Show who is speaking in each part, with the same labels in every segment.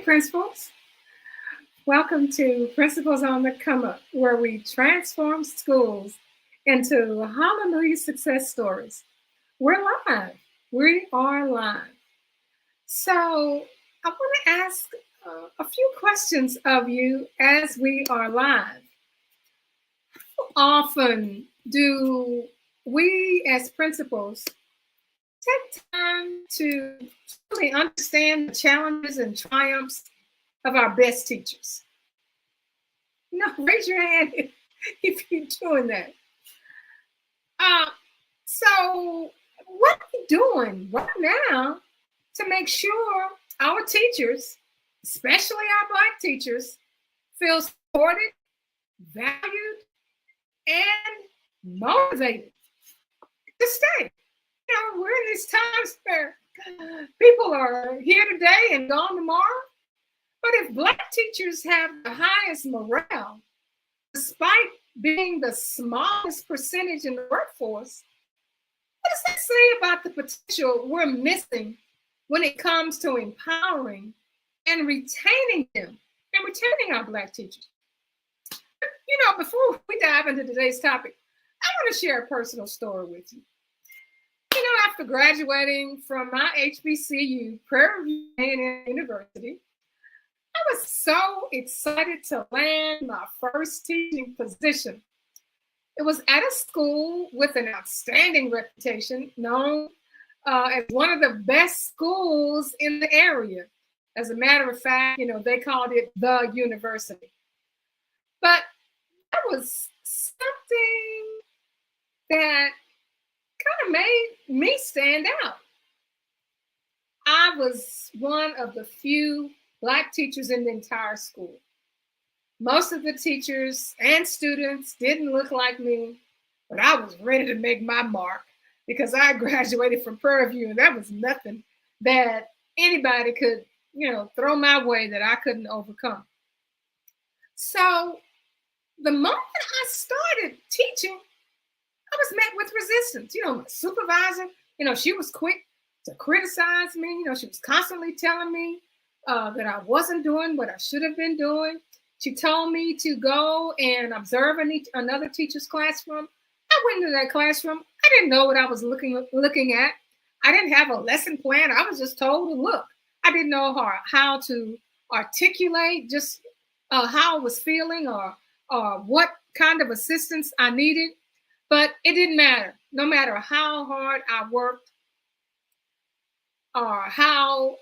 Speaker 1: Principals. Welcome to Principals on the Come Up, where we transform schools into hallelujah success stories. We're live. We are live. So, I want to ask a few questions of you as we are live. How often do we as principals take time to really understand the challenges and triumphs of our best teachers? No, raise your hand if you're doing that. So, what are we doing right now to make sure our teachers, especially our Black teachers, feel supported, valued, and motivated to stay? We're in these times where people are here today and gone tomorrow. But if Black teachers have the highest morale, despite being the smallest percentage in the workforce, what does that say about the potential we're missing when it comes to empowering and retaining them and retaining our Black teachers? Before we dive into today's topic, I want to share a personal story with you. After graduating from my HBCU, Prairie View A&M University, I was so excited to land my first teaching position. It was at a school with an outstanding reputation, known as one of the best schools in the area. As a matter of fact, they called it the university. But that was something that kind of made me stand out. I was one of the few Black teachers in the entire school. Most of the teachers and students didn't look like me, but I was ready to make my mark because I graduated from Prairie View, and that was nothing that anybody could, throw my way that I couldn't overcome. So the moment I started teaching, I was met with resistance. My supervisor, she was quick to criticize me. She was constantly telling me that I wasn't doing what I should have been doing. She told me to go and observe another teacher's classroom. I went into that classroom. I didn't know what I was looking at. I didn't have a lesson plan. I was just told to look. I didn't know how to articulate just how I was feeling or what kind of assistance I needed. But it didn't matter. No matter how hard I worked or how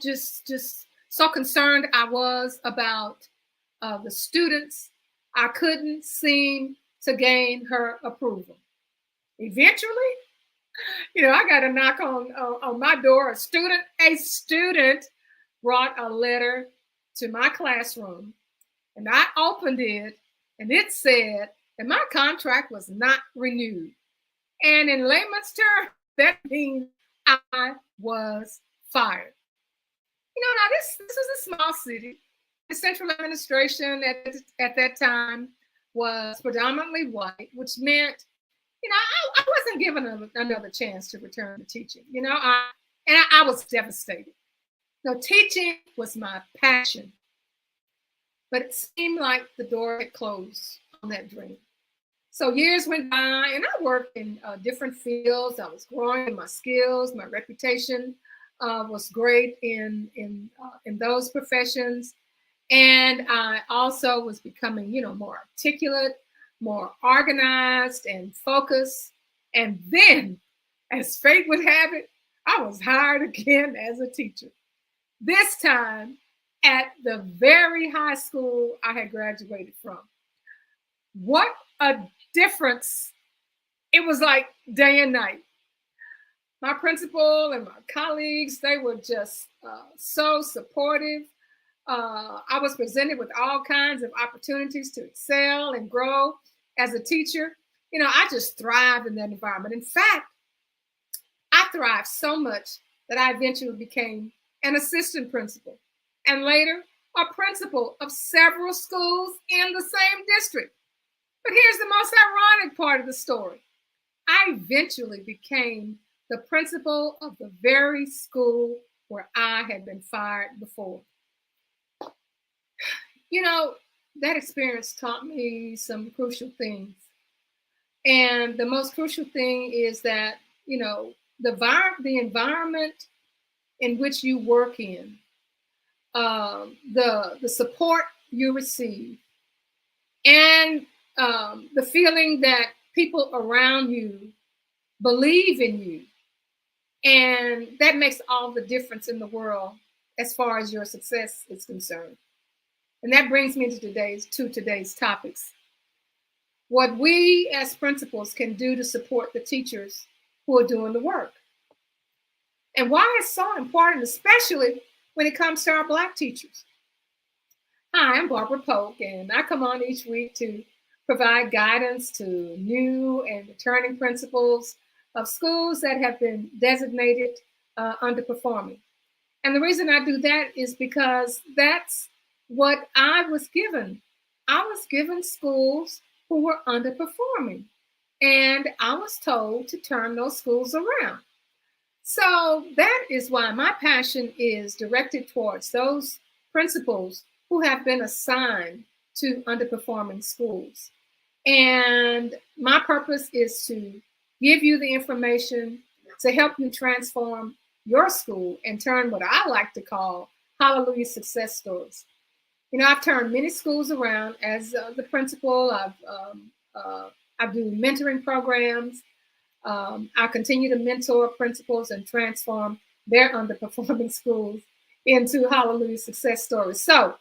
Speaker 1: just so concerned I was about the students, I couldn't seem to gain her approval. Eventually, I got a knock on my door. A student brought a letter to my classroom, and I opened it, and it said that my contract was not renewed. And in layman's terms, that means I was fired. Now this is a small city. The central administration at that time was predominantly white, which meant, I wasn't given another chance to return to teaching. I was devastated. Teaching was my passion, but it seemed like the door had closed on that dream. So years went by, and I worked in different fields. I was growing in my skills. My reputation was great in those professions, and I also was becoming, more articulate, more organized, and focused. And then, as fate would have it, I was hired again as a teacher. This time at the very high school I had graduated from. What a difference. It was like day and night. My principal and my colleagues, they were just so supportive. I was presented with all kinds of opportunities to excel and grow as a teacher. I just thrived in that environment. In fact, I thrived so much that I eventually became an assistant principal and later a principal of several schools in the same district. But here's the most ironic part of the story. I eventually became the principal of the very school where I had been fired before. You know, that experience taught me some crucial things. And the most crucial thing is that, the environment in which you work in, the support you receive, and the feeling that people around you believe in you. And that makes all the difference in the world as far as your success is concerned. And that brings me to today's topics. What we as principals can do to support the teachers who are doing the work. And why it's so important, especially when it comes to our Black teachers. Hi, I'm Barbara Polk, and I come on each week to provide guidance to new and returning principals of schools that have been designated underperforming. And the reason I do that is because that's what I was given. I was given schools who were underperforming, and I was told to turn those schools around. So that is why my passion is directed towards those principals who have been assigned to underperforming schools. And my purpose is to give you the information to help you transform your school and turn what I like to call hallelujah success stories. I've turned many schools around as the principal. I do mentoring programs. I continue to mentor principals and transform their underperforming schools into hallelujah success stories. So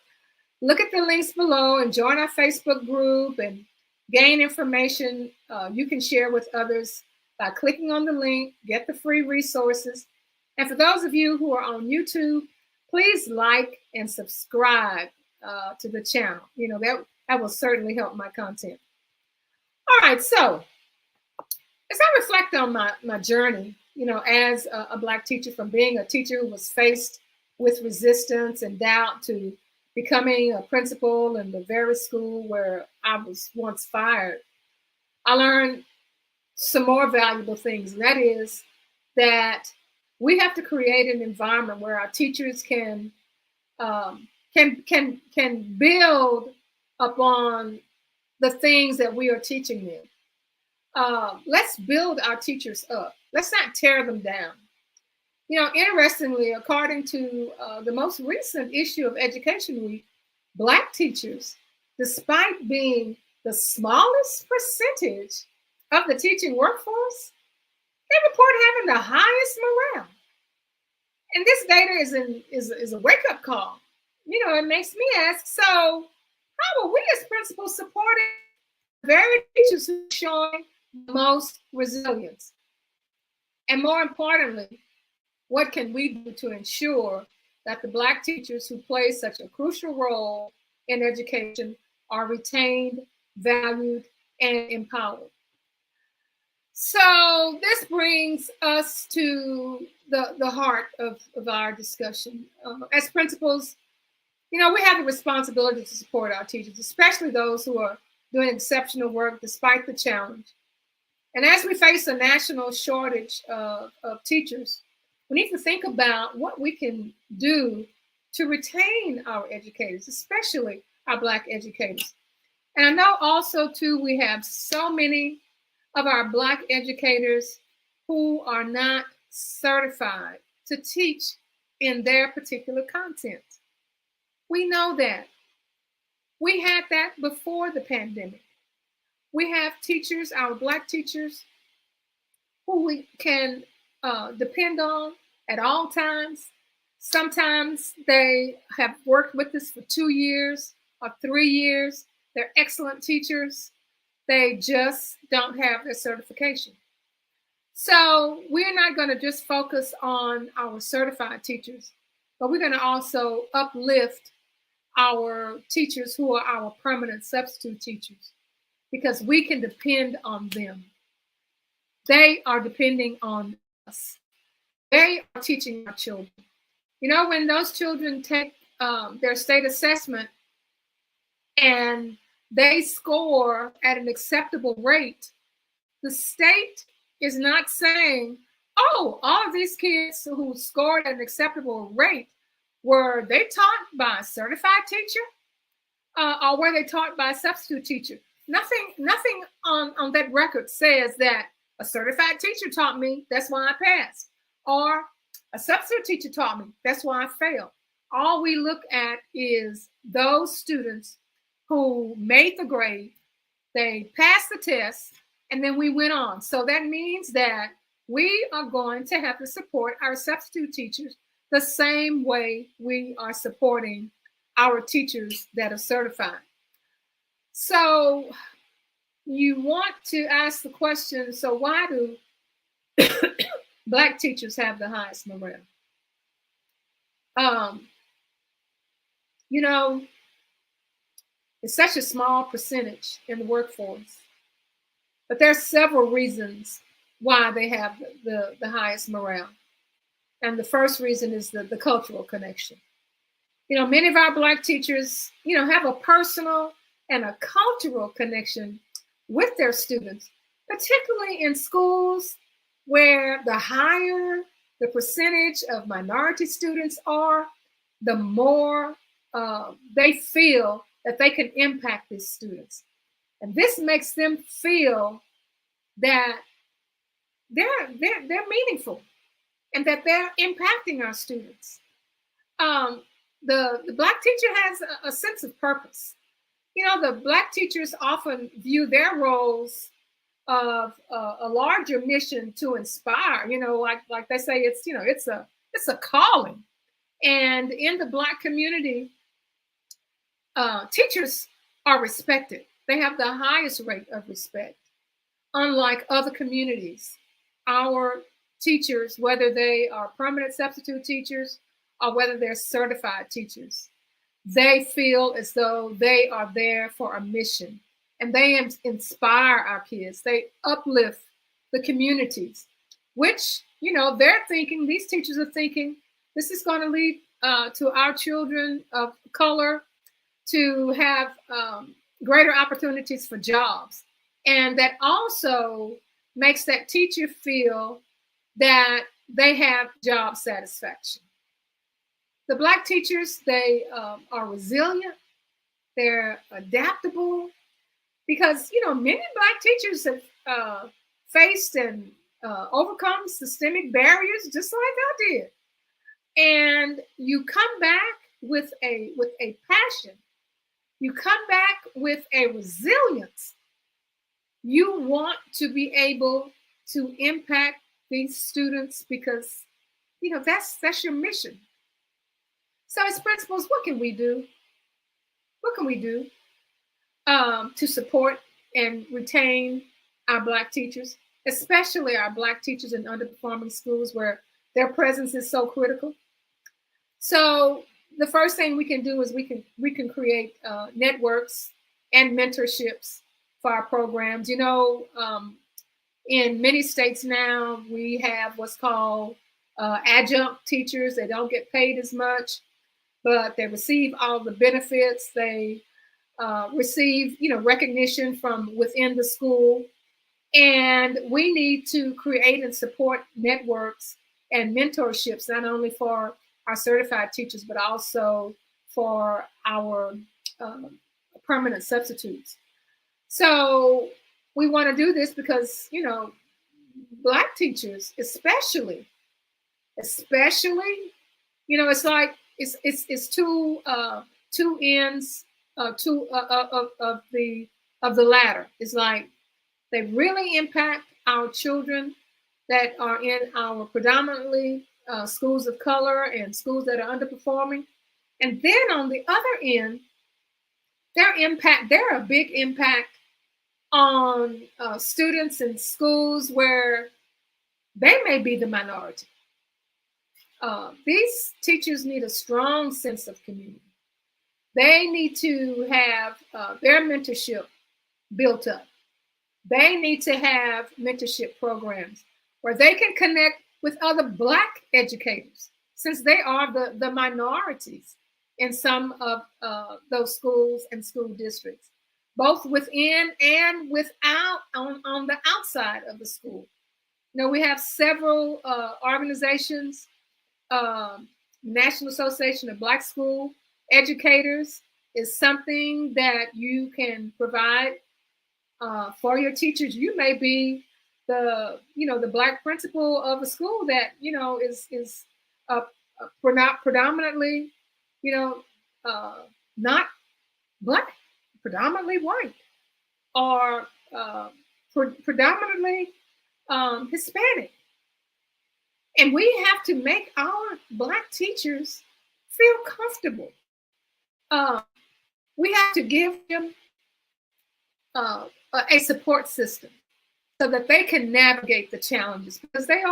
Speaker 1: look at the links below and join our Facebook group and gain information you can share with others by clicking on the link, get the free resources. And for those of you who are on YouTube, please like and subscribe to the channel. That will certainly help my content. All right, so as I reflect on my journey, as a Black teacher, from being a teacher who was faced with resistance and doubt to becoming a principal in the very school where I was once fired, I learned some more valuable things, and that is that we have to create an environment where our teachers can build upon the things that we are teaching them. Let's build our teachers up. Let's not tear them down. Interestingly, according to the most recent issue of Education Week, Black teachers, despite being the smallest percentage of the teaching workforce, they report having the highest morale. And this data is a wake-up call. It makes me ask, so how are we as principals supporting the very teachers who are showing the most resilience? And more importantly, what can we do to ensure that the Black teachers who play such a crucial role in education are retained, valued, and empowered? So this brings us to the heart of our discussion. As principals, we have the responsibility to support our teachers, especially those who are doing exceptional work despite the challenge. And as we face a national shortage of teachers, we need to think about what we can do to retain our educators, especially our Black educators. And I know also, too, we have so many of our Black educators who are not certified to teach in their particular content. We know that. We had that before the pandemic. We have teachers, our Black teachers, who we can depend on at all times. Sometimes they have worked with us for 2 years or 3 years. They're excellent teachers. They just don't have their certification. So we're not going to just focus on our certified teachers, but we're going to also uplift our teachers who are our permanent substitute teachers, because we can depend on them. They are depending on us. They are teaching our children. When those children take their state assessment and they score at an acceptable rate, the state is not saying, oh, all of these kids who scored at an acceptable rate, were they taught by a certified teacher, or were they taught by a substitute teacher? Nothing on that record says that a certified teacher taught me, that's why I passed, or a substitute teacher taught me, that's why I failed. All we look at is those students who made the grade, they passed the test, and then we went on. So that means that we are going to have to support our substitute teachers the same way we are supporting our teachers that are certified. So you want to ask the question, so why do Black teachers have the highest morale? You know, it's such a small percentage in the workforce, but there are several reasons why they have the highest morale. And the first reason is the cultural connection. You know, many of our Black teachers, you know, have a personal and a cultural connection with their students, particularly in schools where the higher the percentage of minority students are, the more they feel that they can impact these students. And this makes them feel that they're meaningful and that they're impacting our students. The Black teacher has a sense of purpose. You know, the Black teachers often view their roles of a larger mission to inspire. You know, like they say, it's, you know, it's a calling. And in the Black community, teachers are respected. They have the highest rate of respect. Unlike other communities, our teachers, whether they are permanent substitute teachers or whether they're certified teachers, they feel as though they are there for a mission, and they inspire our kids. They uplift the communities, which, you know, they're thinking, these teachers are thinking, this is going to lead to our children of color to have greater opportunities for jobs. And that also makes that teacher feel that they have job satisfaction. The Black teachers, they are resilient, they're adaptable, because, you know, many Black teachers have faced and overcome systemic barriers just like I did. And you come back with a passion. You come back with a resilience. You want to be able to impact these students because, you know, that's your mission. So as principals, what can we do? What can we do to support and retain our Black teachers, especially our Black teachers in underperforming schools where their presence is so critical? So the first thing we can do is we can create networks and mentorships for our programs. You know, in many states now, we have what's called adjunct teachers. They don't get paid as much, but they receive all the benefits. They receive, you know, recognition from within the school. And we need to create and support networks and mentorships, not only for our certified teachers, but also for our permanent substitutes. So we want to do this because, you know, Black teachers, especially, you know, it's like it's two ends of the ladder. It's like they really impact our children that are in our predominantly schools of color and schools that are underperforming. And then on the other end, they're a big impact on students in schools where they may be the minority. These teachers need a strong sense of community. They need to have their mentorship built up. They need to have mentorship programs where they can connect with other Black educators, since they are the minorities in some of those schools and school districts, both within and without on the outside of the school. We have several organizations, National Association of Black School Educators is something that you can provide for your teachers. You may be the Black principal of a school that is uh, predominantly you know not Black, predominantly white, or predominantly Hispanic. And we have to make our Black teachers feel comfortable. Uh, we have to give them a support system so that they can navigate the challenges, because they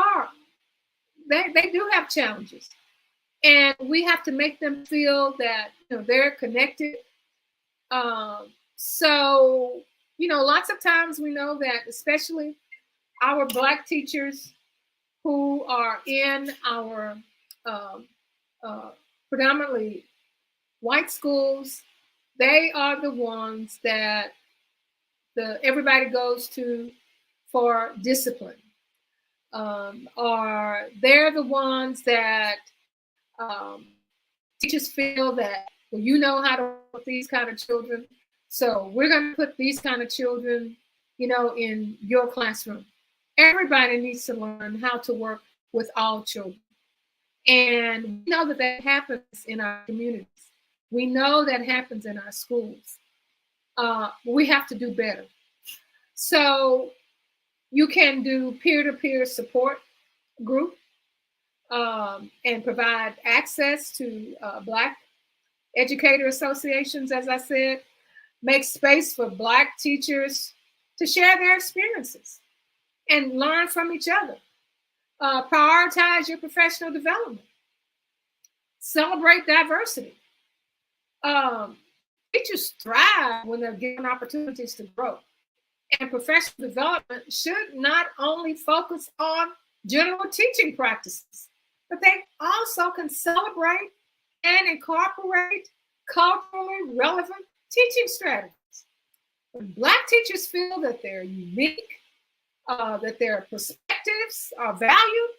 Speaker 1: do have challenges. And we have to make them feel that they're connected. So, lots of times we know that, especially our Black teachers who are in our um, predominantly white schools, they are the ones that everybody goes to for discipline. Or they're the ones that um, teachers feel that, well, you know how to work with these kind of children, so we're going to put these kind of children, in your classroom. Everybody needs to learn how to work with all children. And we know that happens in our communities. We know that happens in our schools. We have to do better. So you can do peer-to-peer support group, and provide access to Black educator associations, as I said. Make space for Black teachers to share their experiences and learn from each other. Prioritize your professional development. Celebrate diversity. Teachers thrive when they're given opportunities to grow. And professional development should not only focus on general teaching practices, but they also can celebrate and incorporate culturally relevant teaching strategies. When Black teachers feel that they're unique, that their perspectives are valued,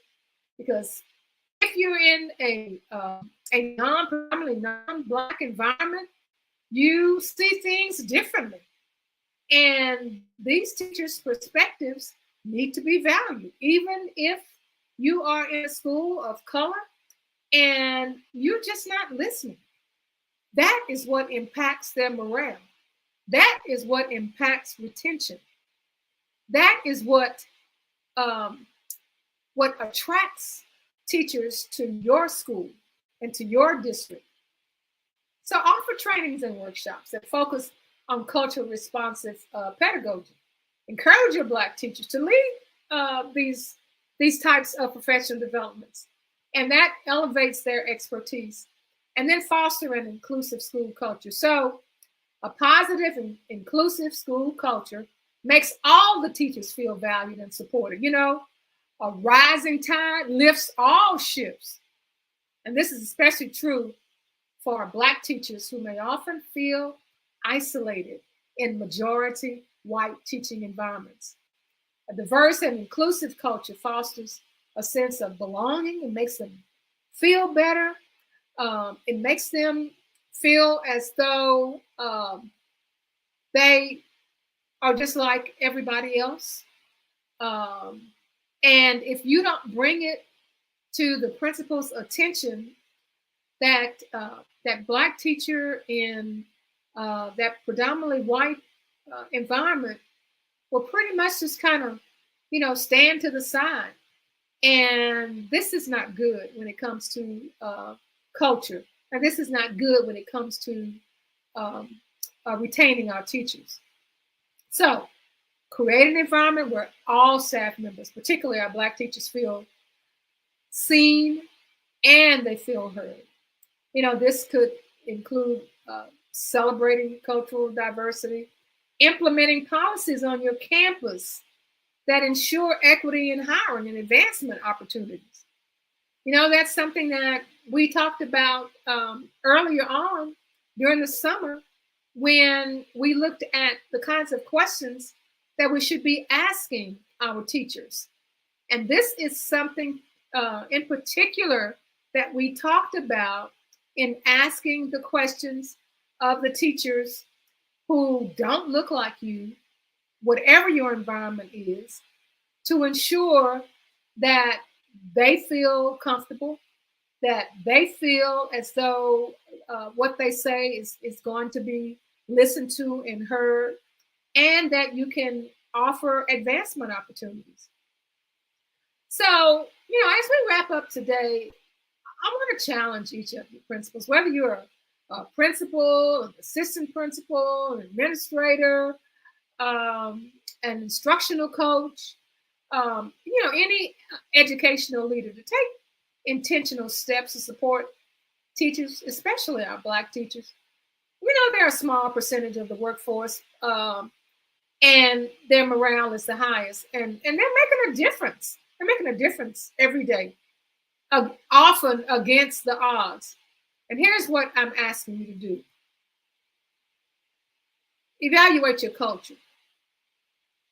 Speaker 1: because if you're in a predominantly non-Black environment, you see things differently. And these teachers' perspectives need to be valued, even if you are in a school of color and you're just not listening. That is what impacts their morale. That is what impacts retention. That is what attracts teachers to your school and to your district. So offer trainings and workshops that focus on culturally responsive pedagogy. Encourage your Black teachers to lead these types of professional developments, and that elevates their expertise. And then foster an inclusive school culture. So a positive and inclusive school culture makes all the teachers feel valued and supported. A rising tide lifts all ships. And this is especially true for Black teachers who may often feel isolated in majority white teaching environments. A diverse and inclusive culture fosters a sense of belonging. It makes them feel better. It makes them feel as though they are just like everybody else. And if you don't bring it to the principal's attention that that Black teacher in that predominantly white environment will pretty much just kind of, stand to the side. And this is not good when it comes to culture. And this is not good when it comes to retaining our teachers. So create an environment where all staff members, particularly our Black teachers, feel seen and they feel heard. This could include celebrating cultural diversity, implementing policies on your campus that ensure equity in hiring and advancement opportunities. That's something that we talked about earlier on during the summer when we looked at the kinds of questions that we should be asking our teachers. And this is something in particular that we talked about in asking the questions of the teachers who don't look like you, whatever your environment is, to ensure that they feel comfortable, that they feel as though what they say is going to be listened to and heard, and that you can offer advancement opportunities. So, as we wrap up today, I want to challenge each of you principals, whether you're a principal, an assistant principal, an administrator, an instructional coach, any educational leader, to take intentional steps to support teachers, especially our Black teachers. We know they're a small percentage of the workforce, and their morale is the highest, and they're making a difference. They're making a difference every day, often against the odds. And here's what I'm asking you to do. Evaluate your culture.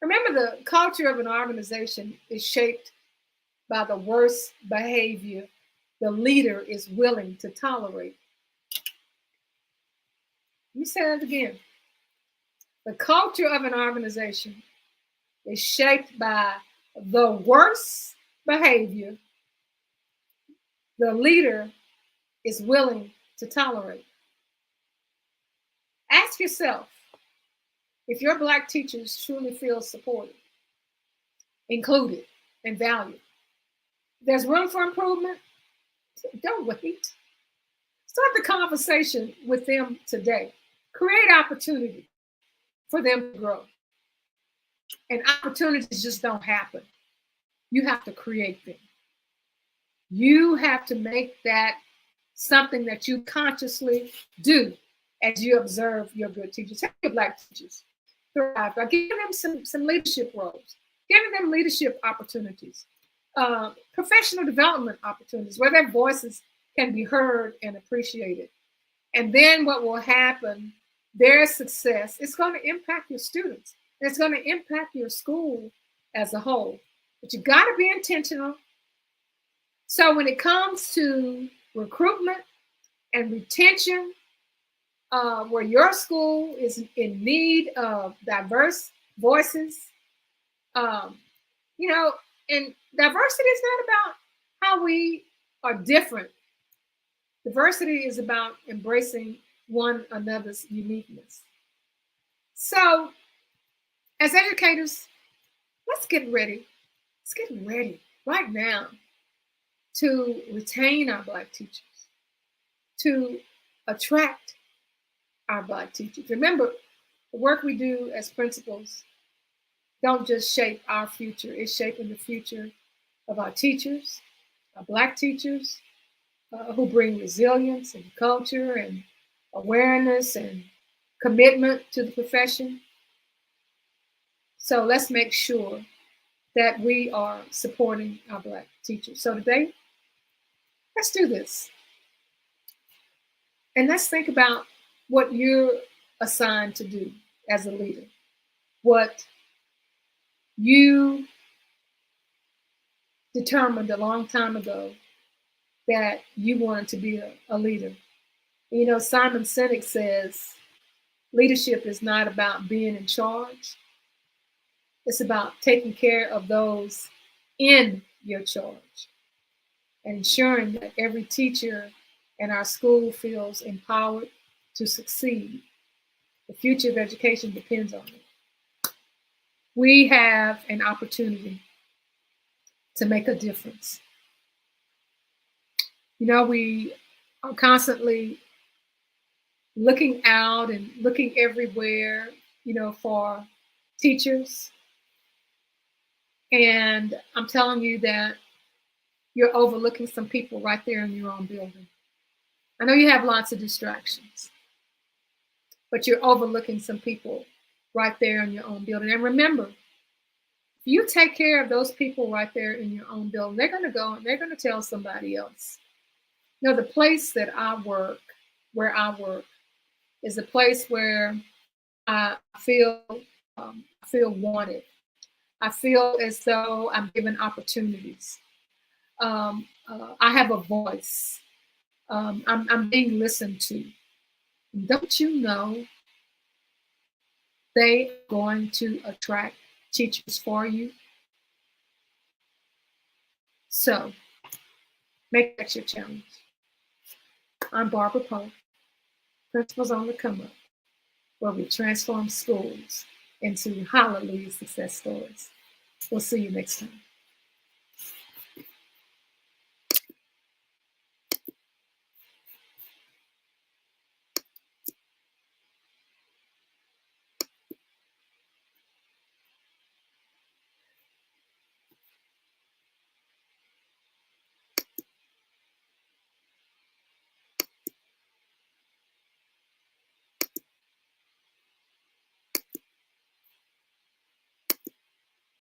Speaker 1: Remember, the culture of an organization is shaped by the worst behavior the leader is willing to tolerate. Let me say that again. The culture of an organization is shaped by the worst behavior the leader is willing to tolerate. Ask yourself if your Black teachers truly feel supported, included, and valued. If there's room for improvement, don't wait. Start the conversation with them today. Create opportunity for them to grow. And opportunities just don't happen. You have to create them. You have to make that something that you consciously do as you observe your good teachers. Help your Black teachers thrive by giving them some leadership roles, giving them leadership opportunities, professional development opportunities where their voices can be heard and appreciated. And then what will happen, their success, is going to impact your students. It's going to impact your school as a whole. But you got to be intentional. So when it comes to recruitment and retention, where your school is in need of diverse voices, and diversity is not about how we are different. Diversity is about embracing one another's uniqueness. So, as educators, let's get ready. Let's get ready right now to retain our Black teachers, to attract our Black teachers. Remember, the work we do as principals don't just shape our future, it's shaping the future of our teachers, our Black teachers, who bring resilience and culture and awareness and commitment to the profession. So let's make sure that we are supporting our Black teachers. So today, let's do this. And let's think about what you're assigned to do as a leader, what you determined a long time ago that you wanted to be a leader. Simon Sinek says, leadership is not about being in charge. It's about taking care of those in your charge and ensuring that every teacher in our school feels empowered to succeed. The future of education depends on it. We have an opportunity to make a difference. We are constantly looking out and looking everywhere, for teachers. And I'm telling you that you're overlooking some people right there in your own building. I know you have lots of distractions, but you're overlooking some people right there in your own building. And remember, if you take care of those people right there in your own building, they're going to go and they're going to tell somebody else. The place that where I work, is a place where I feel wanted. I feel as though I'm given opportunities. I have a voice. I'm being listened to. Don't you know they are going to attract teachers for you? So make that your challenge. I'm Barbara Poe, Principals on the Come Up, where we transform schools into hallelujah success stories. We'll see you next time.